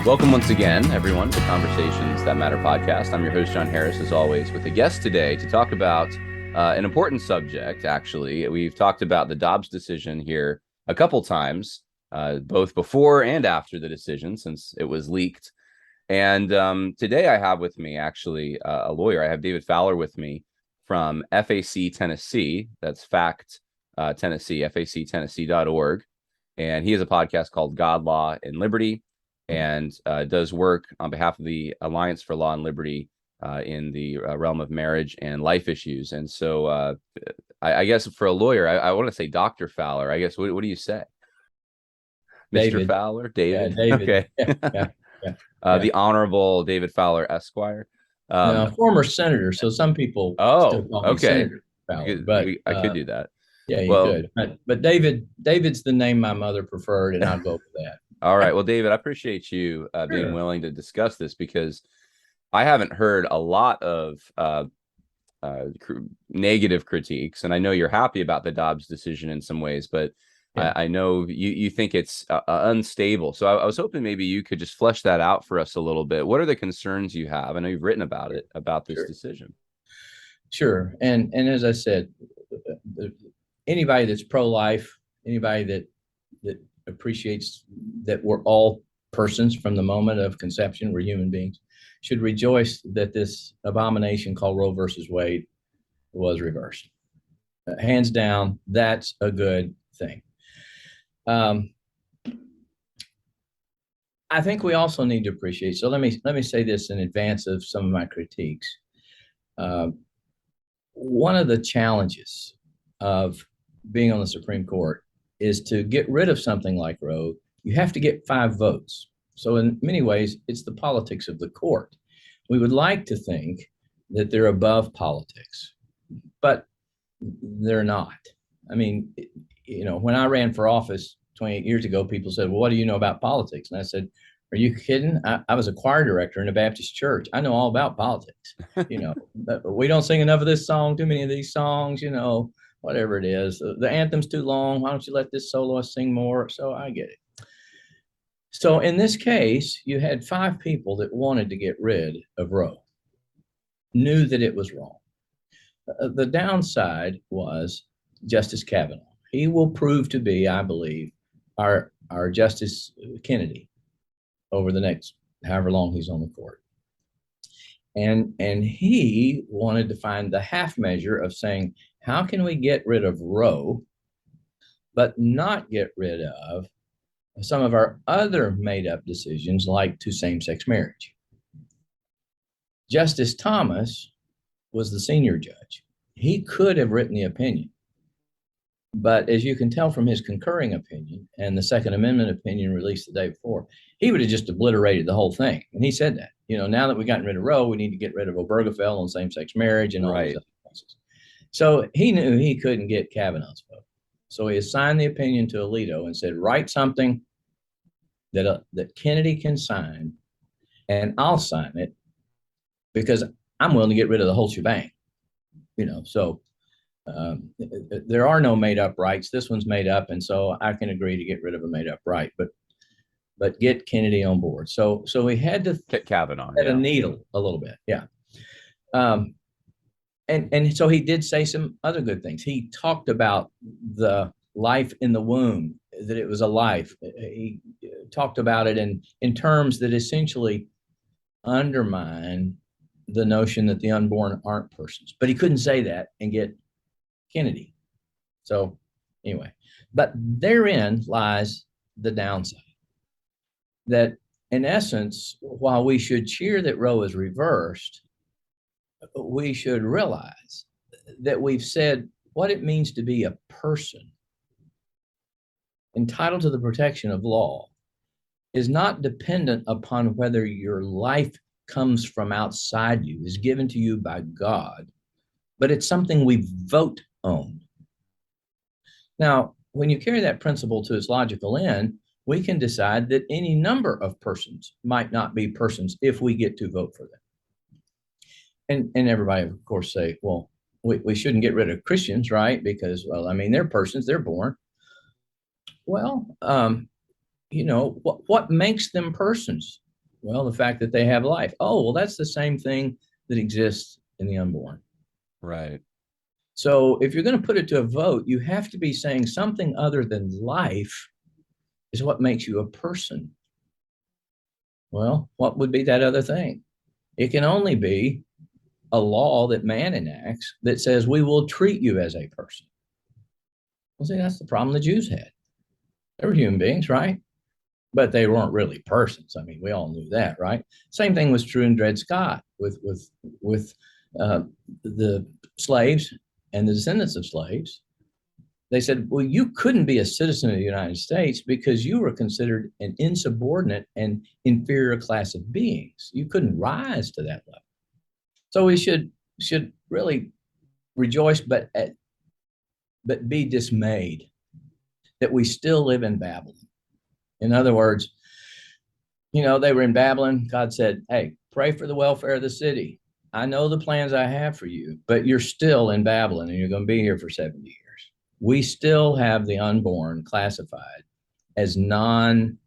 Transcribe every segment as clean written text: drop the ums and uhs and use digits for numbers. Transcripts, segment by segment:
Welcome once again, everyone, to Conversations That Matter podcast. I'm your host, John Harris, as always, with a guest today to talk about an important subject, actually. We've talked about the Dobbs decision here a couple times, both before and after the decision, since it was leaked. And today I have with me, actually, a lawyer. I have David Fowler with me from FAC Tennessee. That's FACT Tennessee, factennessee.org. And he has a podcast called God, Law, and Liberty, and does work on behalf of the Alliance for Law and Liberty in the realm of marriage and life issues. And so I guess for a lawyer, I want to say Dr. Fowler. I guess, what do you say? Mr. David. Fowler? David? Yeah, David. Okay. Yeah. The Honorable David Fowler, Esquire. No, former senator, so some people still call me okay. Senator Fowler, but I could do that. Yeah, you could. But David's the name my mother preferred, and I'll go with that. All right. Well, David, I appreciate you being willing to discuss this, because I haven't heard a lot of negative critiques, and I know you're happy about the Dobbs decision in some ways, but yeah. I know you think it's unstable. So I was hoping maybe you could just flesh that out for us a little bit. What are the concerns you have? I know you've written about it, about this decision. Sure. And as I said, anybody that's pro-life, anybody that appreciates that we're all persons from the moment of conception, we're human beings, should rejoice that this abomination called Roe versus Wade was reversed. Hands down, that's a good thing. I think we also need to appreciate, so let me say this in advance of some of my critiques. One of the challenges of being on the Supreme Court is to get rid of something like Roe, you have to get 5 votes. So in many ways, it's the politics of the court. We would like to think that they're above politics, but they're not. I mean, you know, when I ran for office 28 years ago, people said, well, what do you know about politics? And I said, are you kidding? I was a choir director in a Baptist church. I know all about politics. You know, we don't sing enough of this song, too many of these songs, you know, whatever it is. The anthem's too long. Why don't you let this soloist sing more? So I get it. So in this case, you had 5 people that wanted to get rid of Roe, knew that it was wrong. The downside was Justice Kavanaugh. He will prove to be, I believe, our Justice Kennedy over the next however long he's on the court. And he wanted to find the half measure of saying, how can we get rid of Roe, but not get rid of some of our other made-up decisions, like to same-sex marriage? Justice Thomas was the senior judge. He could have written the opinion, but as you can tell from his concurring opinion and the Second Amendment opinion released the day before, he would have just obliterated the whole thing. And he said that, you know, now that we've gotten rid of Roe, we need to get rid of Obergefell on same-sex marriage and all these other places. So he knew he couldn't get Kavanaugh's vote. So he assigned the opinion to Alito and said, write something that Kennedy can sign, and I'll sign it because I'm willing to get rid of the whole shebang. You know, so there are no made-up rights. This one's made up, and so I can agree to get rid of a made-up right, but get Kennedy on board. So we had to get Kavanaugh at a needle a little bit, yeah. And so he did say some other good things. He talked about the life in the womb, that it was a life. He talked about it in terms that essentially undermine the notion that the unborn aren't persons. But he couldn't say that and get Kennedy. So anyway, but therein lies the downside. That in essence, while we should cheer that Roe is reversed, we should realize that we've said what it means to be a person entitled to the protection of law is not dependent upon whether your life comes from outside you, is given to you by God, but it's something we vote on. Now, when you carry that principle to its logical end, we can decide that any number of persons might not be persons if we get to vote for them. And everybody, of course, say, well, we shouldn't get rid of Christians, right? Because, well, I mean, they're persons, they're born. Well, you know, what makes them persons? Well, the fact that they have life. Oh, well, that's the same thing that exists in the unborn. Right. So if you're going to put it to a vote, you have to be saying something other than life is what makes you a person. Well, what would be that other thing? It can only be a law that man enacts that says we will treat you as a person. Well, see, that's the problem the Jews had. They were human beings, right? But they weren't really persons. I mean, we all knew that, right? Same thing was true in Dred Scott with the slaves and the descendants of slaves. They said, well, you couldn't be a citizen of the United States because you were considered an insubordinate and inferior class of beings. You couldn't rise to that level. So we should really rejoice, but be dismayed that we still live in Babylon. In other words, they were in Babylon. God said, hey, pray for the welfare of the city. I know the plans I have for you, but you're still in Babylon and you're going to be here for 70 years. We still have the unborn classified as non-persons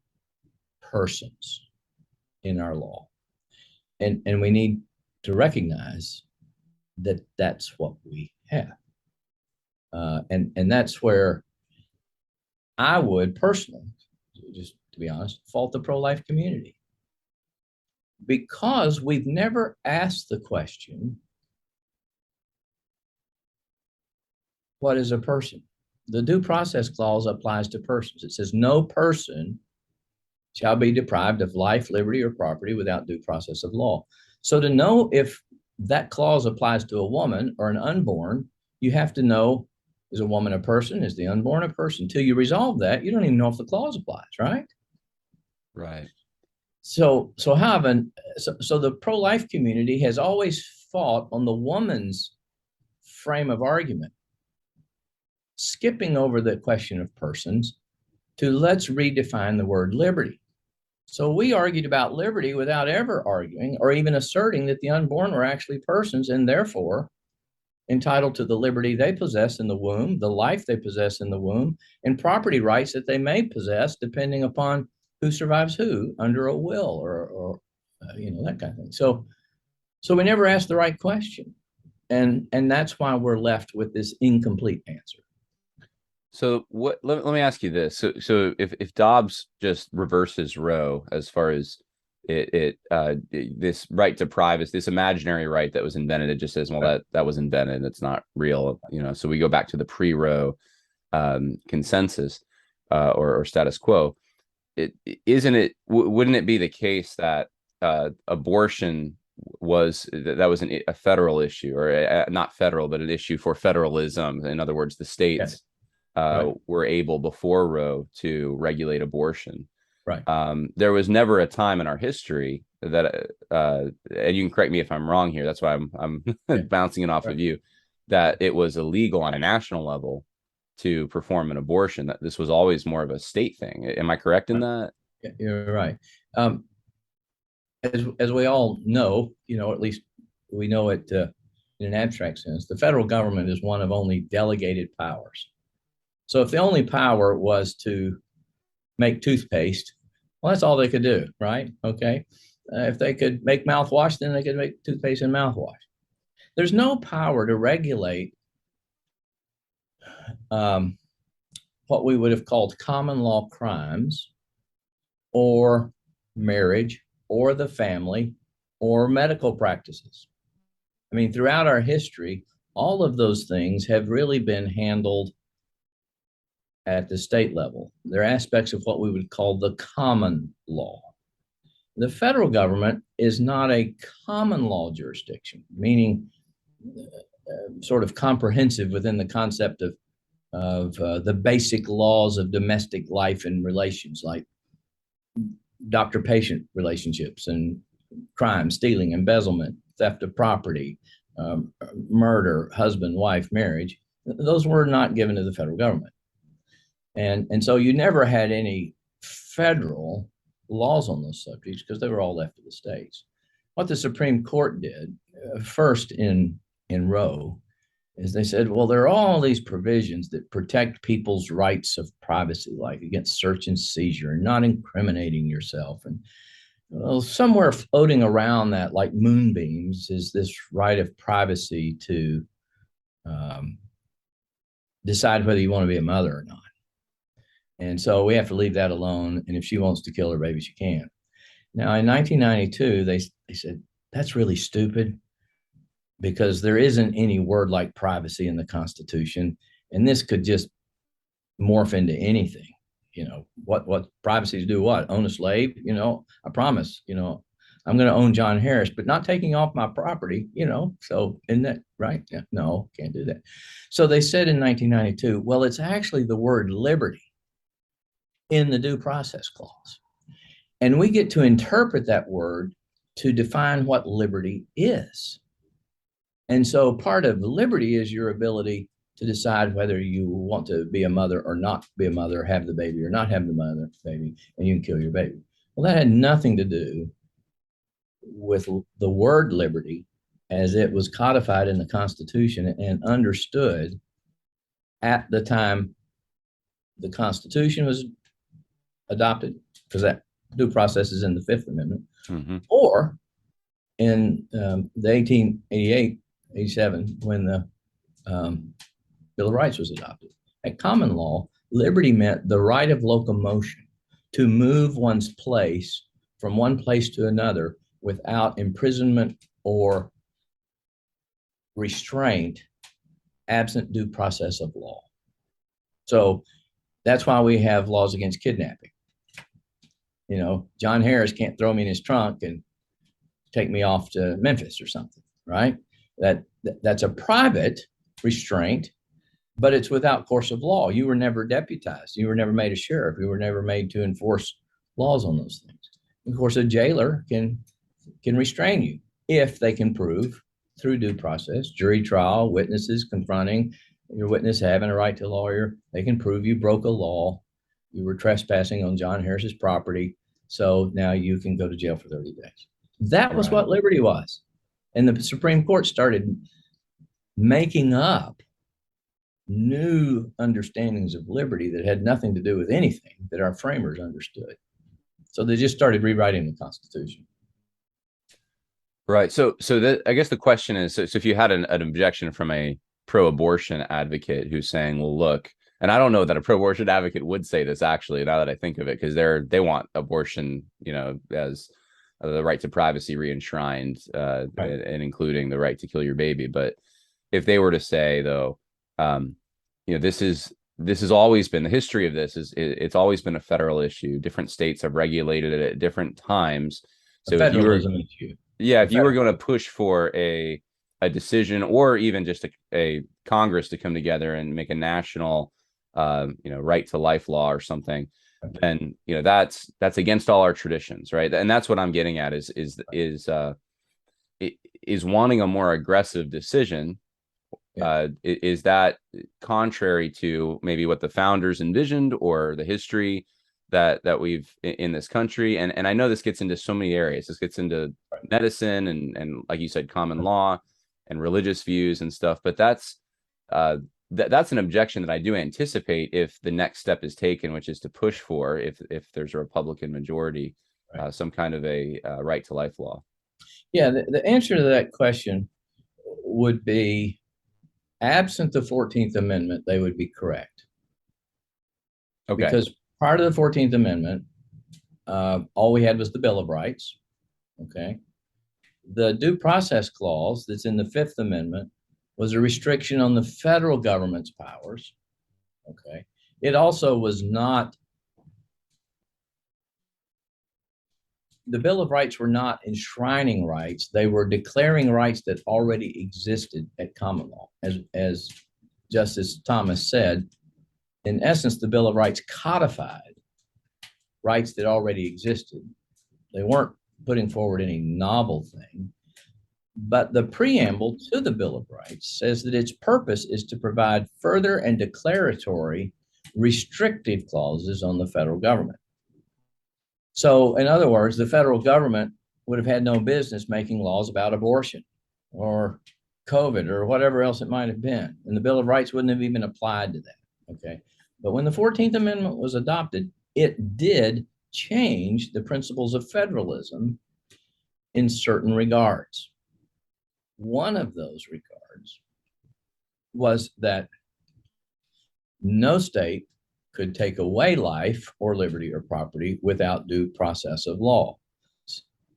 in our law. And we need to recognize that that's what we have. And that's where I would personally, just to be honest, fault the pro-life community. Because we've never asked the question, what is a person? The due process clause applies to persons. It says no person shall be deprived of life, liberty, or property without due process of law. So to know if that clause applies to a woman or an unborn, you have to know, is a woman a person? Is the unborn a person? Until you resolve that, you don't even know if the clause applies, right? Right. So the pro-life community has always fought on the woman's frame of argument, skipping over the question of persons to let's redefine the word liberty. So we argued about liberty without ever arguing or even asserting that the unborn were actually persons and therefore entitled to the liberty they possess in the womb, the life they possess in the womb, and property rights that they may possess depending upon who survives who under a will or that kind of thing. So we never asked the right question. And that's why we're left with this incomplete answer. So let me ask you this. So if Dobbs just reverses Roe as far as this right to privacy, this imaginary right that was invented, it just says, well, that was invented. It's not real. So we go back to the pre-Roe consensus or status quo. Wouldn't it be the case that abortion was a federal issue, or not federal, but an issue for federalism? In other words, the states were able before Roe to regulate abortion. Right. There was never a time in our history that, and you can correct me if I'm wrong here. That's why I'm bouncing it off of you, that it was illegal on a national level to perform an abortion. That this was always more of a state thing. Am I correct in that? Yeah, you're right. As we all know, at least we know it in an abstract sense, the federal government is one of only delegated powers. So if the only power was to make toothpaste, well, that's all they could do, right? Okay. If they could make mouthwash, then they could make toothpaste and mouthwash. There's no power to regulate what we would have called common law crimes or marriage or the family or medical practices. I mean, throughout our history, all of those things have really been handled at the state level. They're aspects of what we would call the common law. The federal government is not a common law jurisdiction, meaning sort of comprehensive within the concept of the basic laws of domestic life and relations, like doctor-patient relationships and crime, stealing, embezzlement, theft of property, murder, husband, wife, marriage. Those were not given to the federal government. And so you never had any federal laws on those subjects because they were all left to the states. What the Supreme Court did first in Roe is they said, well, there are all these provisions that protect people's rights of privacy, like against search and seizure and not incriminating yourself. Well, somewhere floating around that, like moonbeams, is this right of privacy to um, decide whether you want to be a mother or not. And so we have to leave that alone. And if she wants to kill her baby, she can. Now, in 1992, they said, that's really stupid because there isn't any word like privacy in the Constitution. And this could just morph into anything. What privacy do what? Own a slave? I promise, I'm going to own John Harris, but not taking off my property, so isn't that right? Yeah, no, can't do that. So they said in 1992, well, it's actually the word liberty in the due process clause. And we get to interpret that word to define what liberty is. And so part of liberty is your ability to decide whether you want to be a mother or not be a mother, have the baby or not have the baby, and you can kill your baby. Well, that had nothing to do with the word liberty as it was codified in the Constitution and understood at the time the Constitution was adopted, because that due process is in the Fifth Amendment, or in the 1888, 87, when the Bill of Rights was adopted. At common law, liberty meant the right of locomotion, to move one's place from one place to another without imprisonment or restraint, absent due process of law. So that's why we have laws against kidnapping. John Harris can't throw me in his trunk and take me off to Memphis or something, right? That's a private restraint, but it's without course of law. You were never deputized. You were never made a sheriff. You were never made to enforce laws on those things. Of course, a jailer can restrain you if they can prove through due process, jury trial, witnesses confronting your witness having a right to a lawyer. They can prove you broke a law. You were trespassing on John Harris's property. So now you can go to jail for 30 days. That was what liberty was. And the Supreme Court started making up new understandings of liberty that had nothing to do with anything that our framers understood. So they just started rewriting the Constitution. Right. So I guess the question is, so if you had an objection from a pro-abortion advocate who's saying, well, look, and I don't know that a pro-abortion advocate would say this actually, now that I think of it, because they want abortion, as the right to privacy re-enshrined, and including the right to kill your baby. But if they were to say, though, this has always been the history of this it's always been a federal issue. Different states have regulated it at different times. So Federalism issue. Yeah, if you were going to push for a decision, or even just a Congress to come together and make a national right to life law or something, then that's against all our traditions, right? And that's what I'm getting at is wanting a more aggressive decision. Is that contrary to maybe what the founders envisioned or the history that we've in this country? And I know this gets into so many areas. This gets into medicine and like you said, common law and religious views and stuff. But that's an objection that I do anticipate if the next step is taken, which is to push for, if there's a Republican majority, some kind of a right to life law. Yeah, the answer to that question would be, absent the 14th Amendment, they would be correct. Okay. Because prior to the 14th Amendment, all we had was the Bill of Rights. Okay. The due process clause that's in the Fifth Amendment was a restriction on the federal government's powers. Okay. It also was not, the Bill of Rights were not enshrining rights. They were declaring rights that already existed at common law. As Justice Thomas said, in essence, the Bill of Rights codified rights that already existed. They weren't putting forward any novel thing. But the preamble to the Bill of Rights says that its purpose is to provide further and declaratory restrictive clauses on the federal government. So, in other words, the federal government would have had no business making laws about abortion or COVID or whatever else it might have been. And the Bill of Rights wouldn't have even applied to that. Okay. But when the 14th Amendment was adopted, it did changed the principles of federalism in certain regards. One of those regards was that no state could take away life or liberty or property without due process of law.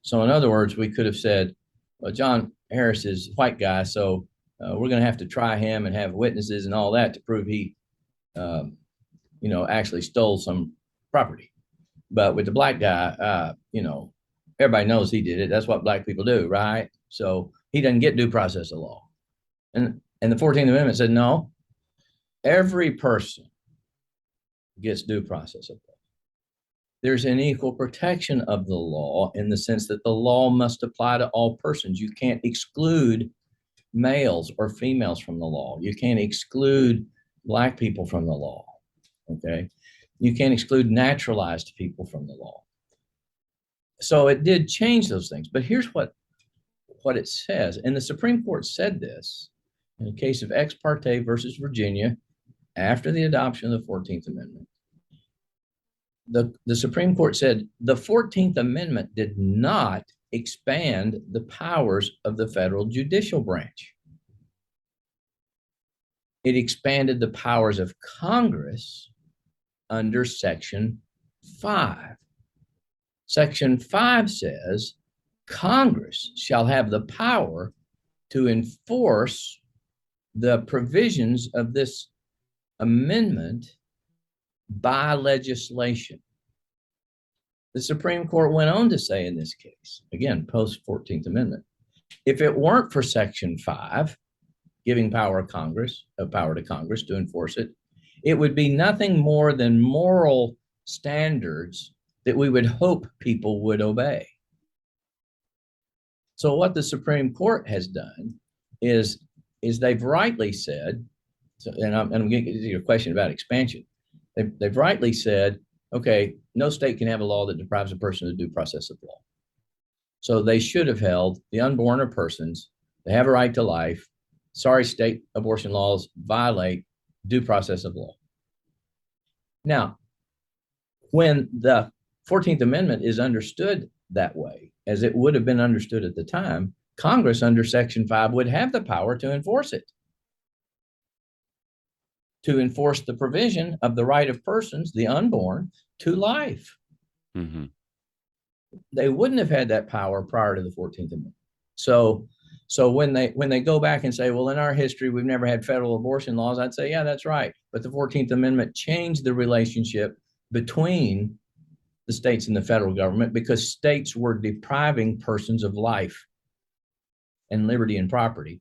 So in other words, we could have said, well, John Harris is a white guy, so we're going to have to try him and have witnesses and all that to prove he, actually stole some property. But with the black guy, everybody knows he did it. That's what black people do, right? So he doesn't get due process of law. And the 14th Amendment said, no, every person gets due process of law. There's an equal protection of the law in the sense that the law must apply to all persons. You can't exclude males or females from the law. You can't exclude black people from the law. Okay. You can't exclude naturalized people from the law. So it did change those things. But here's what it says. And the Supreme Court said this in the case of Ex parte versus Virginia after the adoption of the 14th Amendment. The Supreme Court said the 14th Amendment did not expand the powers of the federal judicial branch. It expanded the powers of Congress under Section 5. Section 5 says Congress shall have the power to enforce the provisions of this amendment by legislation. The Supreme Court went on to say in this case, again, post 14th Amendment, if it weren't for Section 5, giving power to Congress to enforce it, it would be nothing more than moral standards that we would hope people would obey. So what the Supreme Court has done is they've rightly said, and I'm going to get to your question about expansion. They've rightly said, okay, no state can have a law that deprives a person of due process of law. So they should have held the unborn or persons, they have a right to life. Sorry, state abortion laws violate due process of law. Now, when the 14th Amendment is understood that way, as it would have been understood at the time, Congress under Section 5 would have the power to enforce it. To enforce the provision of the right of persons, the unborn, to life. Mm-hmm. They wouldn't have had that power prior to the 14th Amendment. So when they go back and say, well, in our history, we've never had federal abortion laws, I'd say, yeah, that's right. But the 14th Amendment changed the relationship between the states and the federal government because states were depriving persons of life and liberty and property.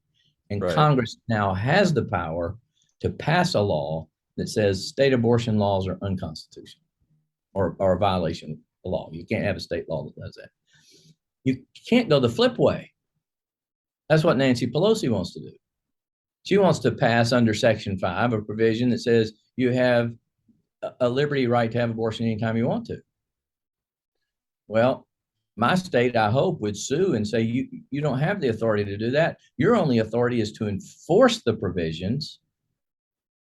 And right. Congress now has the power to pass a law that says state abortion laws are unconstitutional or a violation of the law. You can't have a state law that does that. You can't go the flip way. That's what Nancy Pelosi wants to do. She wants to pass under Section 5 a provision that says you have a liberty right to have abortion anytime you want to. Well, my state, I hope, would sue and say, you don't have the authority to do that. Your only authority is to enforce the provisions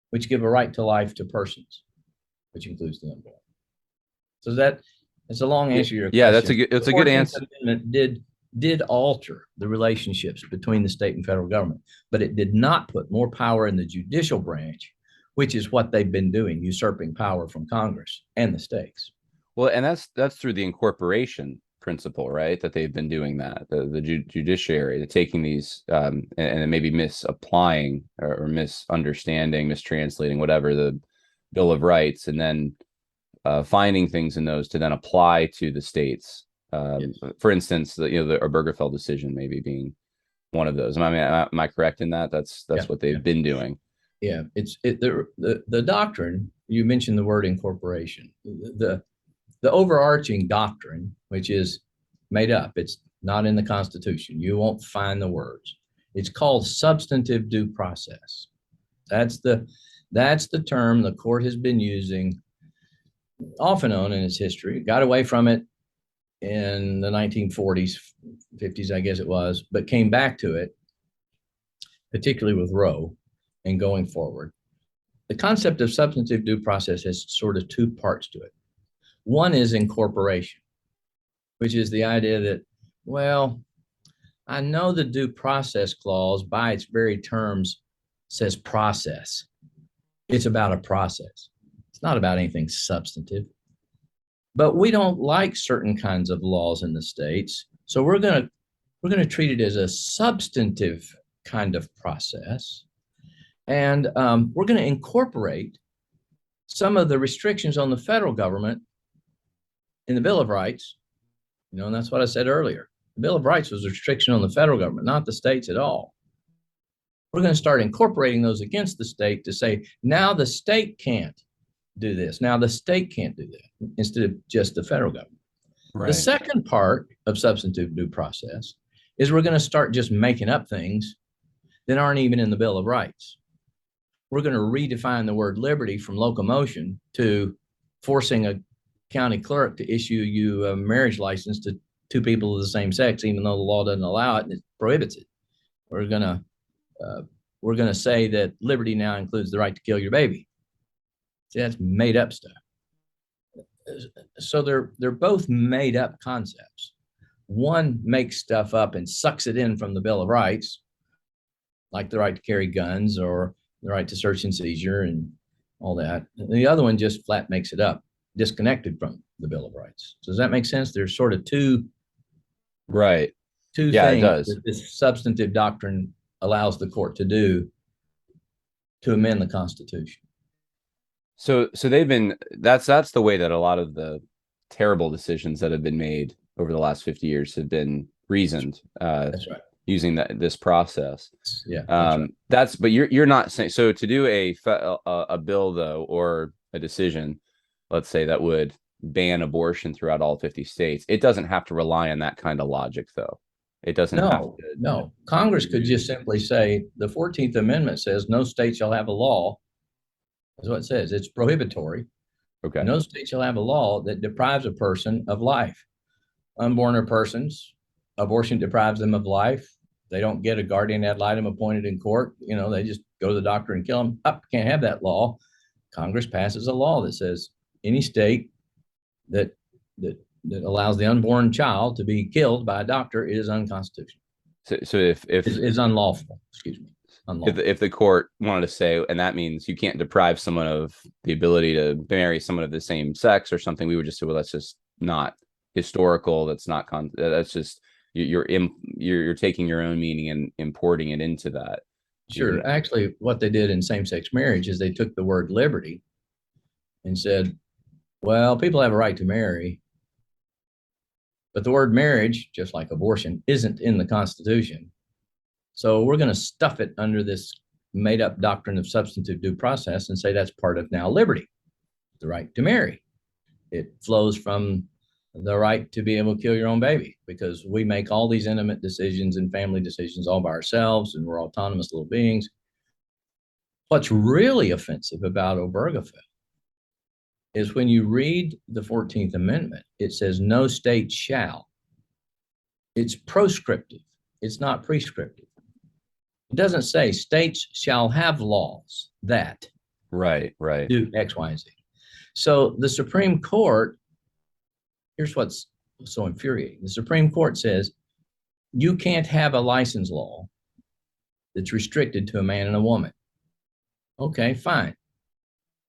which give a right to life to persons, which includes the unborn. So that's a long answer to your question. Yeah, that's a good answer. The 14th Amendment did alter the relationships between the state and federal government, but it did not put more power in the judicial branch, which is what they've been doing, usurping power from Congress and the states. Well, and that's through the incorporation principle, right? That they've been doing that, the judiciary, the taking these and maybe misapplying or misunderstanding, mistranslating, whatever, the Bill of Rights, and then finding things in those to then apply to the states. Yes. For instance, the Obergefell decision maybe being one of those. Am I correct in that? That's what they've been doing. Yeah, the doctrine, you mentioned the word incorporation. The overarching doctrine, which is made up, it's not in the Constitution. You won't find the words. It's called substantive due process. That's the term the court has been using off and on in its history. It got away from it in the 1940s, 50s, I guess it was, but came back to it, particularly with Roe and going forward. The concept of substantive due process has sort of two parts to it. One is incorporation, which is the idea that, well, I know the due process clause by its very terms says process. It's about a process. It's not about anything substantive. But we don't like certain kinds of laws in the states, so we're going to treat it as a substantive kind of process, and we're going to incorporate some of the restrictions on the federal government in the Bill of Rights. And that's what I said earlier. The Bill of Rights was a restriction on the federal government, not the states at all. We're going to start incorporating those against the state to say, now the state can't do this. Now the state can't do that, instead of just the federal government. Right. The second part of substantive due process is we're going to start just making up things that aren't even in the Bill of Rights. We're going to redefine the word liberty from locomotion to forcing a county clerk to issue you a marriage license to two people of the same sex, even though the law doesn't allow it and it prohibits it. We're going to say that liberty now includes the right to kill your baby. See, that's made up stuff. So they're both made up concepts. One makes stuff up and sucks it in from the Bill of Rights, like the right to carry guns or the right to search and seizure and all that. And the other one just flat makes it up, disconnected from the Bill of Rights. So does that make sense? There's sort of two things that this substantive doctrine allows the court to do to amend the Constitution. So they've been, that's the way that a lot of the terrible decisions that have been made over the last 50 years have been reasoned. That's right. Using this process. Yeah. Right. But you're not saying, so to do a bill though, or a decision, let's say, that would ban abortion throughout all 50 states, it doesn't have to rely on that kind of logic though. It doesn't have to. No. Congress could just simply say the 14th Amendment says no state shall have a law. That's what it says. It's prohibitory. Okay. No state shall have a law that deprives a person of life. Unborn persons, abortion deprives them of life. They don't get a guardian ad litem appointed in court. They just go to the doctor and kill them. Can't have that law. Congress passes a law that says any state that allows the unborn child to be killed by a doctor is unconstitutional. So if is unlawful, excuse me. If the court wanted to say, and that means you can't deprive someone of the ability to marry someone of the same sex or something, we would just say, well, that's just not historical. That's not that's just you're taking your own meaning and importing it into that. Sure. Actually, what they did in same-sex marriage is they took the word liberty and said, well, people have a right to marry, but the word marriage, just like abortion, isn't in the Constitution. So we're going to stuff it under this made-up doctrine of substantive due process and say that's part of now liberty, the right to marry. It flows from the right to be able to kill your own baby, because we make all these intimate decisions and family decisions all by ourselves, and we're autonomous little beings. What's really offensive about Obergefell is when you read the 14th Amendment, it says no state shall. It's proscriptive. It's not prescriptive. It doesn't say states shall have laws that do X, Y, and Z. So the Supreme Court, here's what's so infuriating. The Supreme Court says you can't have a license law that's restricted to a man and a woman. Okay, fine.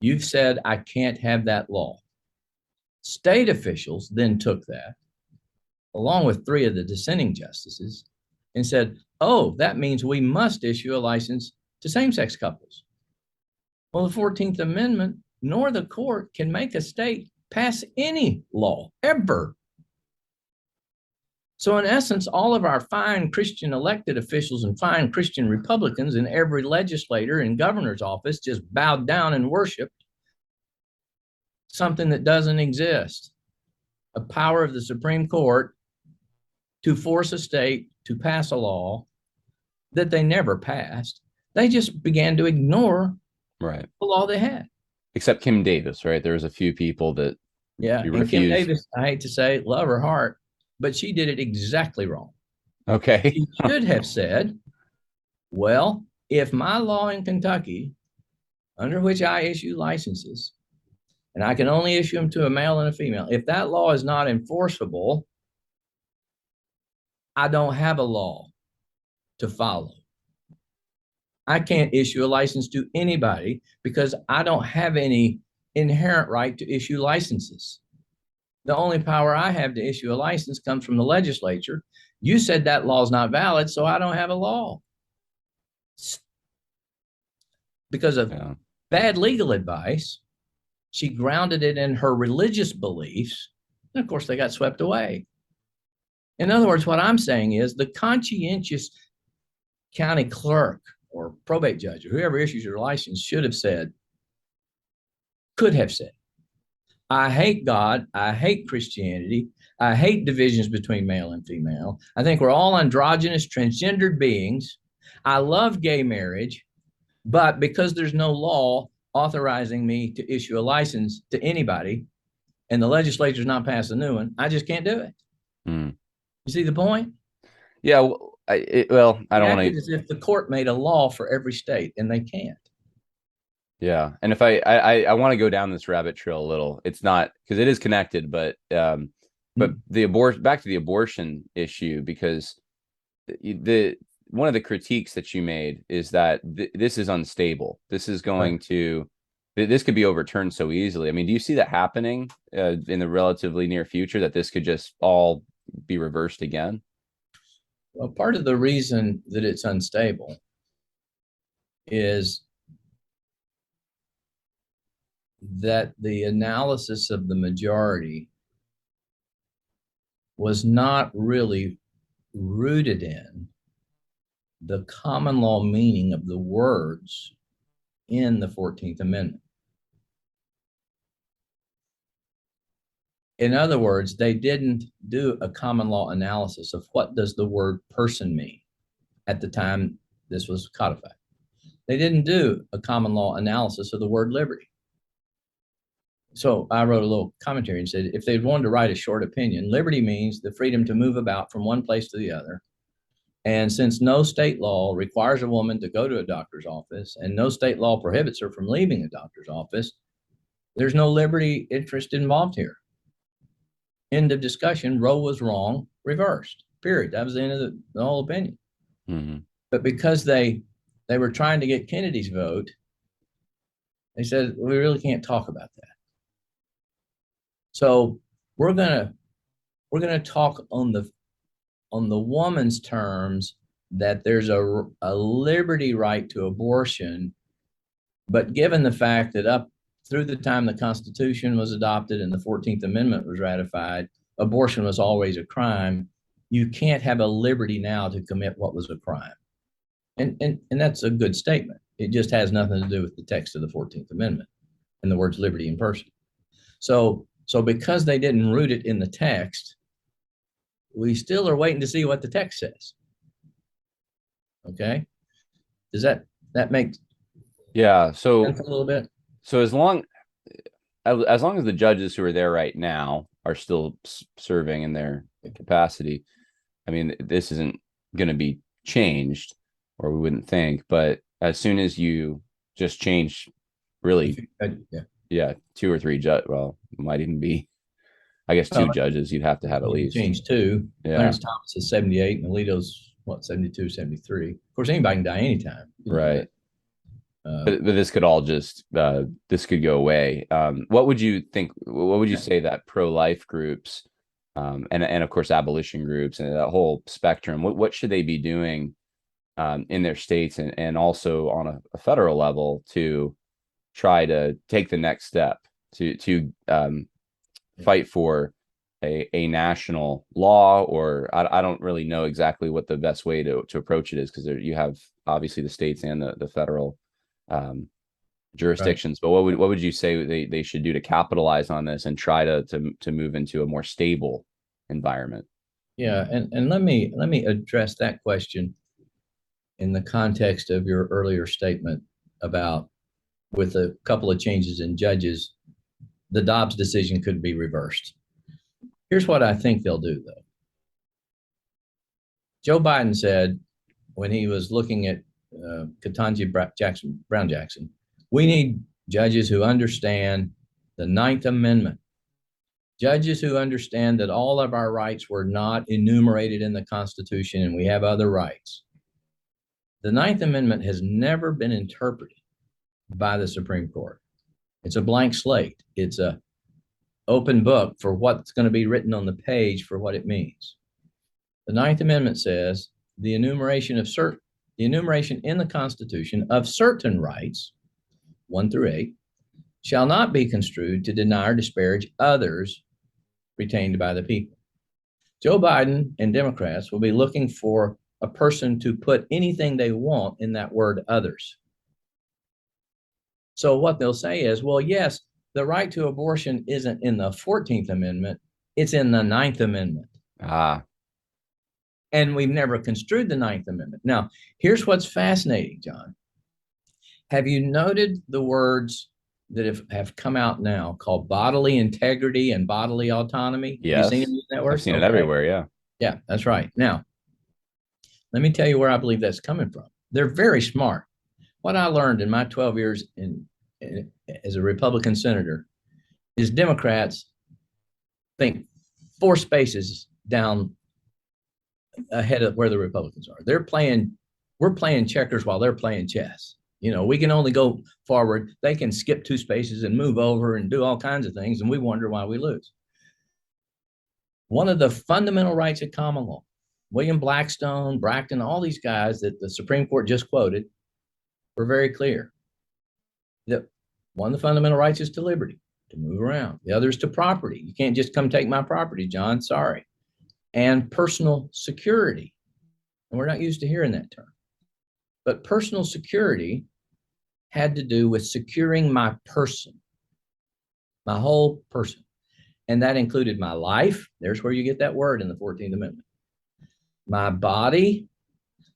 You've said I can't have that law. State officials then took that, along with 3 of the dissenting justices, and said, oh, that means we must issue a license to same-sex couples. Well, the 14th Amendment, nor the court can make a state pass any law, ever. So in essence, all of our fine Christian elected officials and fine Christian Republicans in every legislator and governor's office just bowed down and worshiped something that doesn't exist. A power of the Supreme Court to force a state to pass a law that they never passed. They just began to ignore the law they had. Except Kim Davis, right? There was a few people that and Kim Davis, I hate to say it, love her heart, but she did it exactly wrong. Okay. She should have said, well, if my law in Kentucky, under which I issue licenses, and I can only issue them to a male and a female. If that law is not enforceable, I don't have a law to follow. I can't issue a license to anybody because I don't have any inherent right to issue licenses. The only power I have to issue a license comes from the legislature. You said that law is not valid, so I don't have a law. Because of bad legal advice, she grounded it in her religious beliefs, and of course they got swept away. In other words, what I'm saying is the conscientious county clerk or probate judge or whoever issues your license should have said, could have said, I hate God, I hate Christianity, I hate divisions between male and female. I think we're all androgynous, transgendered beings. I love gay marriage, but because there's no law authorizing me to issue a license to anybody, and the legislature's not passed a new one, I just can't do it. You see the point? Yeah. I don't want to. As if the court made a law for every state, and they can't. Yeah, and if I want to go down this rabbit trail a little, it's not because it is connected, but back to the abortion issue, because the one of the critiques that you made is that this is unstable. This is going to this could be overturned so easily. I mean, do you see that happening in the relatively near future, that this could just all be reversed again? Well, part of the reason that it's unstable is that the analysis of the majority was not really rooted in the common law meaning of the words in the 14th Amendment. In other words, they didn't do a common law analysis of what does the word person mean at the time this was codified. They didn't do a common law analysis of the word liberty. So I wrote a little commentary and said, if they'd wanted to write a short opinion, liberty means the freedom to move about from one place to the other. And since no state law requires a woman to go to a doctor's office and no state law prohibits her from leaving a doctor's office, there's no liberty interest involved here. End of discussion. Roe was wrong, reversed, period. That was the end of the whole opinion. But because they were trying to get Kennedy's vote, they said, we really can't talk about that. So we're gonna talk on the woman's terms, that there's a liberty right to abortion, but given the fact that up through the time the Constitution was adopted and the 14th Amendment was ratified, abortion was always a crime. You can't have a liberty now to commit what was a crime. And that's a good statement. It just has nothing to do with the text of the 14th Amendment and the words liberty and person. So because they didn't root it in the text, we still are waiting to see what the text says. Okay? Does that make sense a little bit? So as long as the judges who are there right now are still serving in their capacity, I mean, this isn't going to be changed, or we wouldn't think. But as soon as you just change, really, two or three judges, well, it might even be, I guess, two judges, you'd have to have at least. Change two. Yeah. Clarence Thomas is 78 and Alito's, 72, 73. Of course, anybody can die anytime. Right. But this could all just this could go away. What would you think? What would you say that pro-life groups and of course abolition groups and that whole spectrum? What should they be doing in their states and also on a federal level to try to take the next step to fight for a national law? Or I don't really know exactly what the best way to approach it is, because you have obviously the states and the federal jurisdictions. Right. But what would you say they should do to capitalize on this and try to move into a more stable environment? Yeah, and let me address that question in the context of your earlier statement about, with a couple of changes in judges, the Dobbs decision could be reversed. Here's what I think they'll do, though. Joe Biden said when he was looking at Ketanji Brown Jackson, we need judges who understand The Ninth Amendment. Judges who understand that all of our rights were not enumerated in the Constitution and we have other rights. The Ninth Amendment has never been interpreted by the Supreme Court. It's a blank slate. It's an open book for what's going to be written on the page for what it means. The Ninth Amendment says the enumeration in the Constitution of certain rights, 1 through 8, shall not be construed to deny or disparage others retained by the people. Joe Biden and Democrats will be looking for a person to put anything they want in that word others. So what they'll say is, well, yes, the right to abortion isn't in the 14th Amendment, it's in the Ninth Amendment. And we've never construed the Ninth Amendment. Now, here's what's fascinating, John. Have you noted the words that have come out now called bodily integrity and bodily autonomy? Yes. Have you seen that word? I've seen it everywhere, yeah. Yeah, that's right. Now, let me tell you where I believe that's coming from. They're very smart. What I learned in my 12 years as a Republican senator is Democrats think 4 spaces down ahead of where the Republicans are. We're playing checkers while they're playing chess. You know, we can only go forward. They can skip 2 spaces and move over and do all kinds of things, and we wonder why we lose. One of the fundamental rights of common law, William Blackstone, Bracton, all these guys that the Supreme Court just quoted were very clear that one of the fundamental rights is to liberty, to move around. The other is to property. You can't just come take my property, John, sorry. And personal security. And we're not used to hearing that term. But personal security had to do with securing my person, my whole person. And that included my life. There's where you get that word in the 14th Amendment. My body,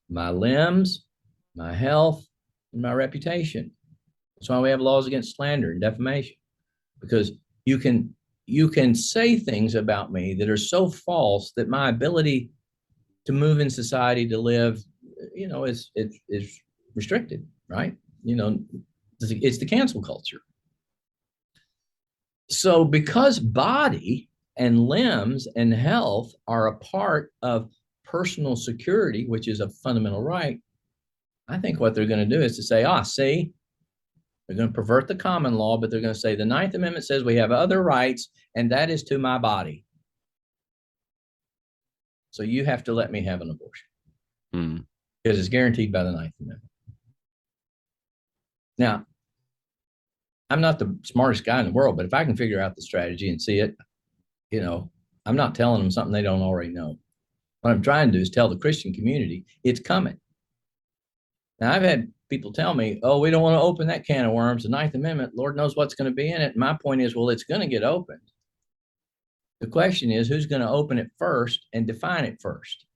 my limbs, my health, and my reputation. That's why we have laws against slander and defamation, because you can say things about me that are so false that my ability to move in society, to live, you know, is restricted, right? You know, it's the cancel culture. So because body and limbs and health are a part of personal security, which is a fundamental right, I think what they're going to do is to say, see, they're going to pervert the common law, but they're going to say the Ninth Amendment says we have other rights, and that is to my body. So you have to let me have an abortion because it's guaranteed by the Ninth Amendment. Now, I'm not the smartest guy in the world, but if I can figure out the strategy and see it, you know, I'm not telling them something they don't already know. What I'm trying to do is tell the Christian community it's coming. Now, I've had people tell me, oh, we don't want to open that can of worms, the Ninth Amendment, Lord knows what's going to be in it. And my point is, well, it's going to get opened. The question is, who's going to open it first and define it first?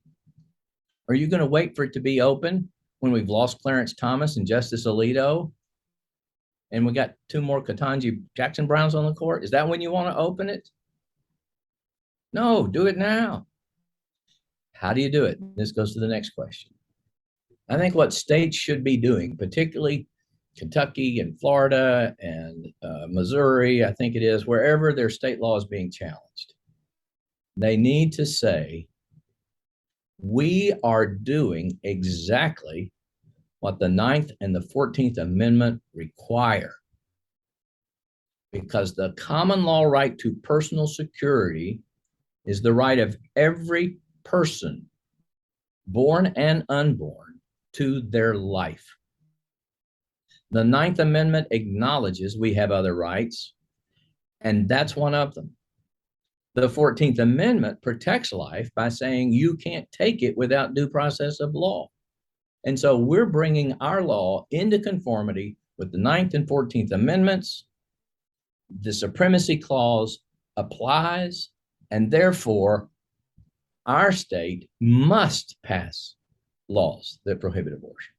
Are you going to wait for it to be open when we've lost Clarence Thomas and Justice Alito, and we got 2 more Ketanji Jackson Browns on the court? Is that when you want to open it? No, do it now. How do you do it? This goes to the next question. I think what states should be doing, particularly Kentucky and Florida and Missouri, I think it is, wherever their state law is being challenged, they need to say, we are doing exactly what the 9th and the 14th Amendment require, because the common law right to personal security is the right of every person, born and unborn, to their life. The 9th Amendment acknowledges we have other rights, and that's one of them. The 14th Amendment protects life by saying you can't take it without due process of law. And so we're bringing our law into conformity with the 9th and 14th Amendments. The Supremacy Clause applies, and therefore our state must pass laws that prohibit abortion.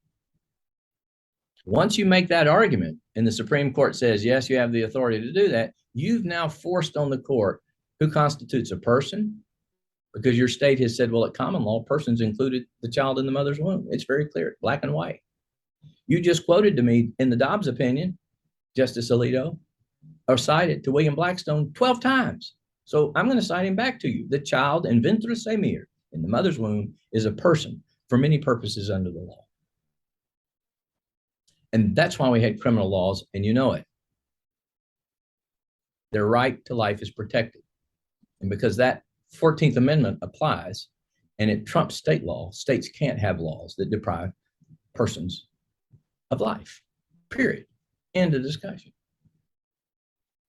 Once you make that argument and the Supreme Court says, yes, you have the authority to do that, you've now forced on the court who constitutes a person, because your state has said, well, at common law, persons included the child in the mother's womb. It's very clear, black and white. You just quoted to me in the Dobbs opinion, Justice Alito, or cited to William Blackstone 12 times. So I'm going to cite him back to you. The child in ventris semir, in the mother's womb, is a person for many purposes under the law. And that's why we had criminal laws, and you know it. Their right to life is protected. And because that 14th Amendment applies and it trumps state law, states can't have laws that deprive persons of life, period. End of discussion.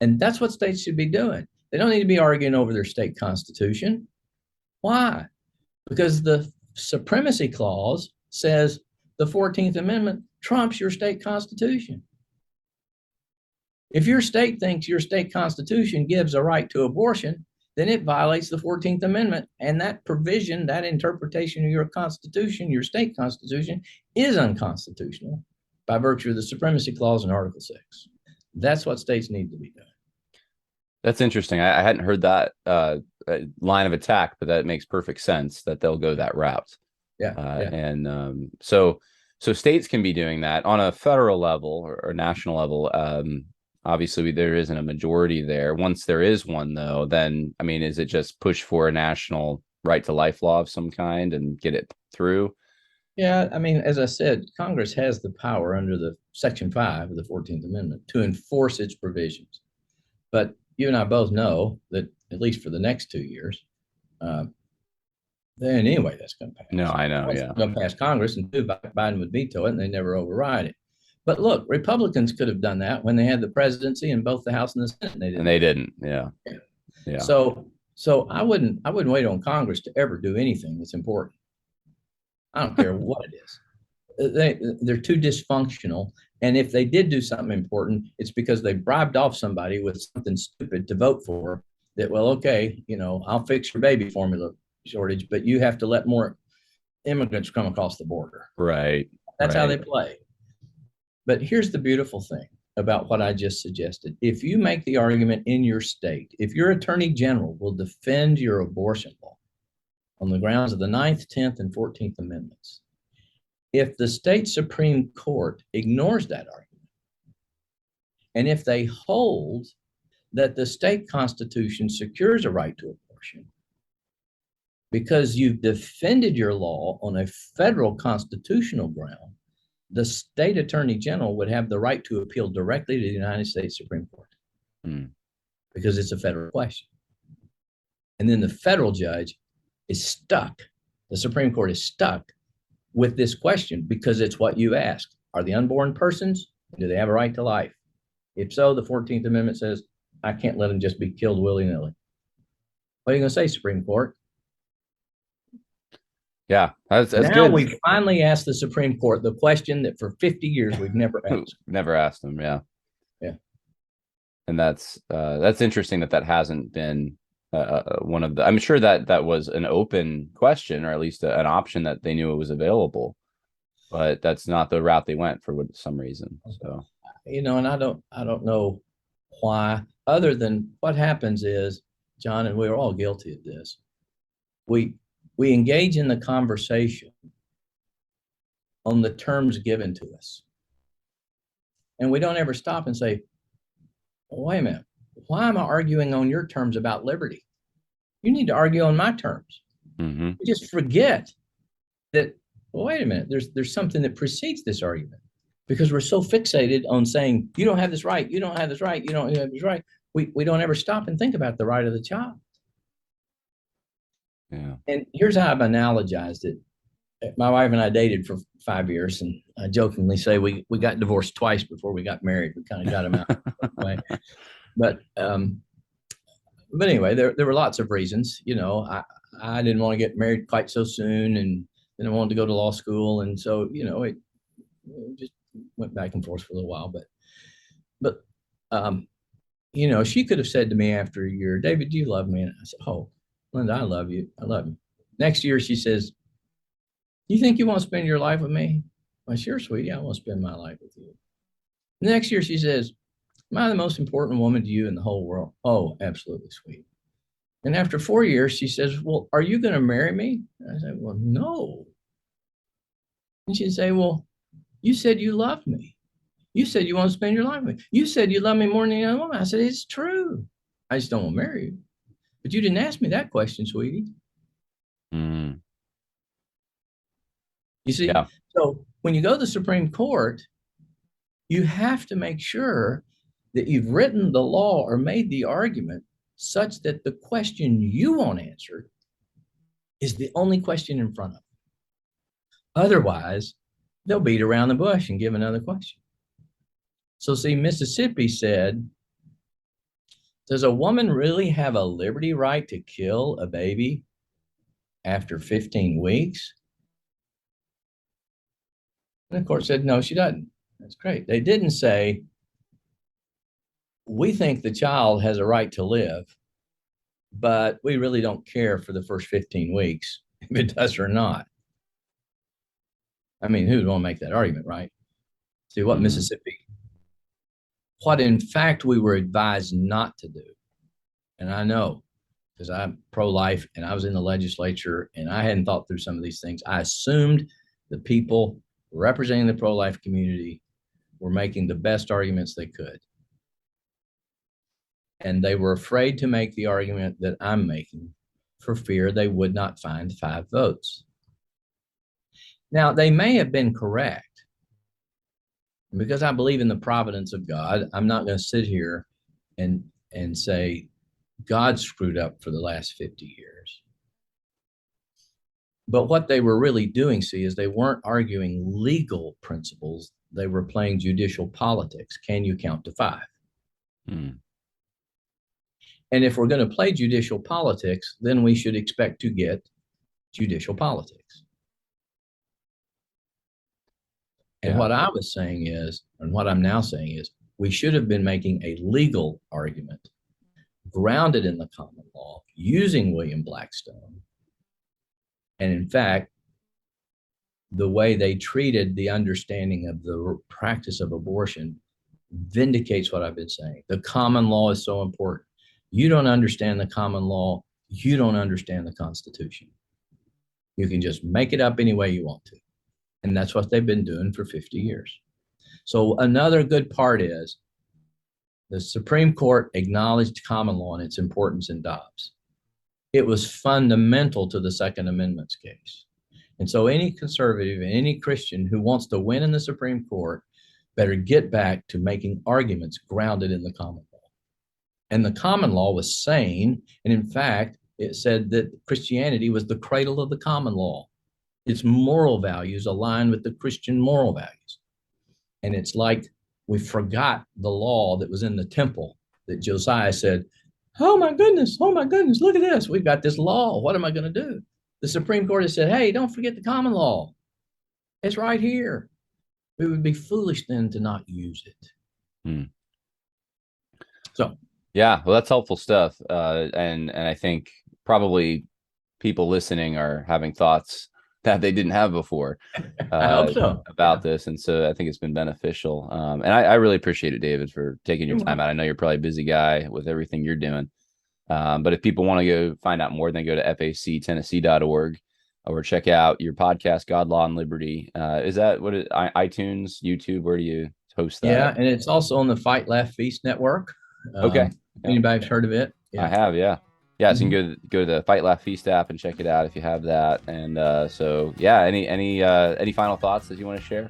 And that's what states should be doing. They don't need to be arguing over their state constitution. Why? Because the supremacy clause says the 14th Amendment trumps your state constitution. If your state thinks your state constitution gives a right to abortion, then it violates the 14th Amendment. And that provision, that interpretation of your constitution, your state constitution, is unconstitutional by virtue of the supremacy clause in Article 6. That's what states need to be doing. That's interesting. I hadn't heard that line of attack, but that makes perfect sense that they'll go that route. Yeah. And so states can be doing that on a federal level or national level. Obviously, there isn't a majority there. Once there is one, though, then, I mean, is it just push for a national right to life law of some kind and get it through? Yeah, I mean, as I said, Congress has the power under the Section 5 of the 14th Amendment to enforce its provisions. But you and I both know that, at least for the next 2 years, then anyway, that's going to pass. No, I know, yeah. It's going to pass Congress, and Biden would veto it, and they never override it. But look, Republicans could have done that when they had the presidency in both the House and the Senate. And they didn't. Yeah. So I wouldn't wait on Congress to ever do anything that's important. I don't care what it is. They're too dysfunctional. And if they did do something important, it's because they bribed off somebody with something stupid to vote for that, well, okay, I'll fix your baby formula shortage, but you have to let more immigrants come across the border. Right. That's how they play. But here's the beautiful thing about what I just suggested. If you make the argument in your state, if your attorney general will defend your abortion law on the grounds of the 9th, 10th, and 14th Amendments, if the state Supreme Court ignores that argument, and if they hold that the state constitution secures a right to abortion because you've defended your law on a federal constitutional ground, the state attorney general would have the right to appeal directly to the United States Supreme Court because it's a federal question. And then the federal judge is stuck. The Supreme Court is stuck with this question because it's what you asked. Are the unborn persons? Do they have a right to life? If so, the 14th Amendment says, I can't let them just be killed willy-nilly. What are you going to say, Supreme Court? Yeah, that's now good. We finally asked the Supreme Court the question that for 50 years we've never asked. Never asked them, yeah. And that's interesting that hasn't been one of the. I'm sure that was an open question, or at least an option that they knew it was available, but that's not the route they went for some reason. So and I don't know why, other than what happens is, John, and we're all guilty of this. We engage in the conversation on the terms given to us. And we don't ever stop and say, well, wait a minute, why am I arguing on your terms about liberty? You need to argue on my terms. Mm-hmm. We just forget that, well, wait a minute, there's something that precedes this argument because we're so fixated on saying, you don't have this right, you don't have this right, you don't have this right. We don't ever stop and think about the right of the child. Yeah. And here's how I've analogized it. My wife and I dated for 5 years, and I jokingly say we got divorced twice before we got married. We kind of got them out. But anyway, there were lots of reasons. I didn't want to get married quite so soon, and then I wanted to go to law school, and so it just went back and forth for a little while. But she could have said to me after a year, David, do you love me? And I said, oh, Linda, I love you. I love you. Next year, she says, you think you want to spend your life with me? Well, sure, sweetie, I want to spend my life with you. Next year, she says, am I the most important woman to you in the whole world? Oh, absolutely, sweet. And after 4 years, she says, well, are you going to marry me? I said, well, no. And she'd say, well, you said you loved me. You said you want to spend your life with me. You said you love me more than any other woman. I said, it's true. I just don't want to marry you. But you didn't ask me that question, sweetie. Mm. You see? Yeah. So when you go to the Supreme Court, you have to make sure that you've written the law or made the argument such that the question you want answered is the only question in front of them. Otherwise, they'll beat around the bush and give another question. So see, Mississippi said, does a woman really have a liberty right to kill a baby after 15 weeks? And the court said, no, she doesn't. That's great. They didn't say, we think the child has a right to live, but we really don't care for the first 15 weeks if it does or not. I mean, who would want to make that argument, right? See, what Mississippi, what in fact we were advised not to do, and I know because I'm pro-life and I was in the legislature and I hadn't thought through some of these things. I assumed the people representing the pro-life community were making the best arguments they could. And they were afraid to make the argument that I'm making for fear they would not find 5 votes. Now, they may have been correct. Because I believe in the providence of God, I'm not going to sit here and say God screwed up for the last 50 years. But what they were really doing, see, is they weren't arguing legal principles. They were playing judicial politics. Can you count to 5? And if we're going to play judicial politics, then we should expect to get judicial politics. And what I was saying is, and what I'm now saying is, we should have been making a legal argument grounded in the common law using William Blackstone. And in fact, the way they treated the understanding of the practice of abortion vindicates what I've been saying. The common law is so important. You don't understand the common law, you don't understand the Constitution. You can just make it up any way you want to. And that's what they've been doing for 50 years. So another good part is the Supreme Court acknowledged common law and its importance in Dobbs. It was fundamental to the Second Amendment's case. And so any conservative and any Christian who wants to win in the Supreme Court better get back to making arguments grounded in the common law. And the common law was sane. And in fact, it said that Christianity was the cradle of the common law. Its moral values align with the Christian moral values. And it's like we forgot the law that was in the temple that Josiah said, oh my goodness, look at this. We've got this law. What am I going to do? The Supreme Court has said, hey, don't forget the common law. It's right here. We would be foolish then to not use it. So, yeah, well, that's helpful stuff. And I think probably people listening are having thoughts that they didn't have before I hope so. about this. And so I think it's been beneficial. And I really appreciate it, David, for taking your time out. I know you're probably a busy guy with everything you're doing. But if people want to go find out more, then go to factennessee.org or check out your podcast, God, Law, and Liberty. Is that what it, iTunes, YouTube? Where do you host that? Yeah, and it's also on the Fight, Laugh, Feast network. Okay. Anybody's heard of it? Yeah. I have, yeah. Yeah, so you can go to the Fight, Laugh, Feast app and check it out if you have that. And so, yeah, any final thoughts that you want to share?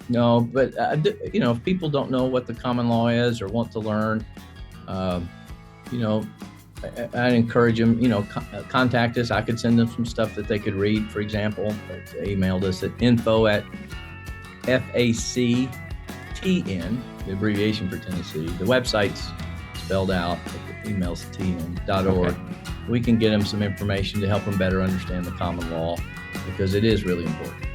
No, but if people don't know what the common law is or want to learn, I'd encourage them, contact us. I could send them some stuff that they could read. For example, they emailed us at info@FACTN, the abbreviation for Tennessee. The website's spelled out, but the email's tn.org. Okay. We can get them some information to help them better understand the common law because it is really important.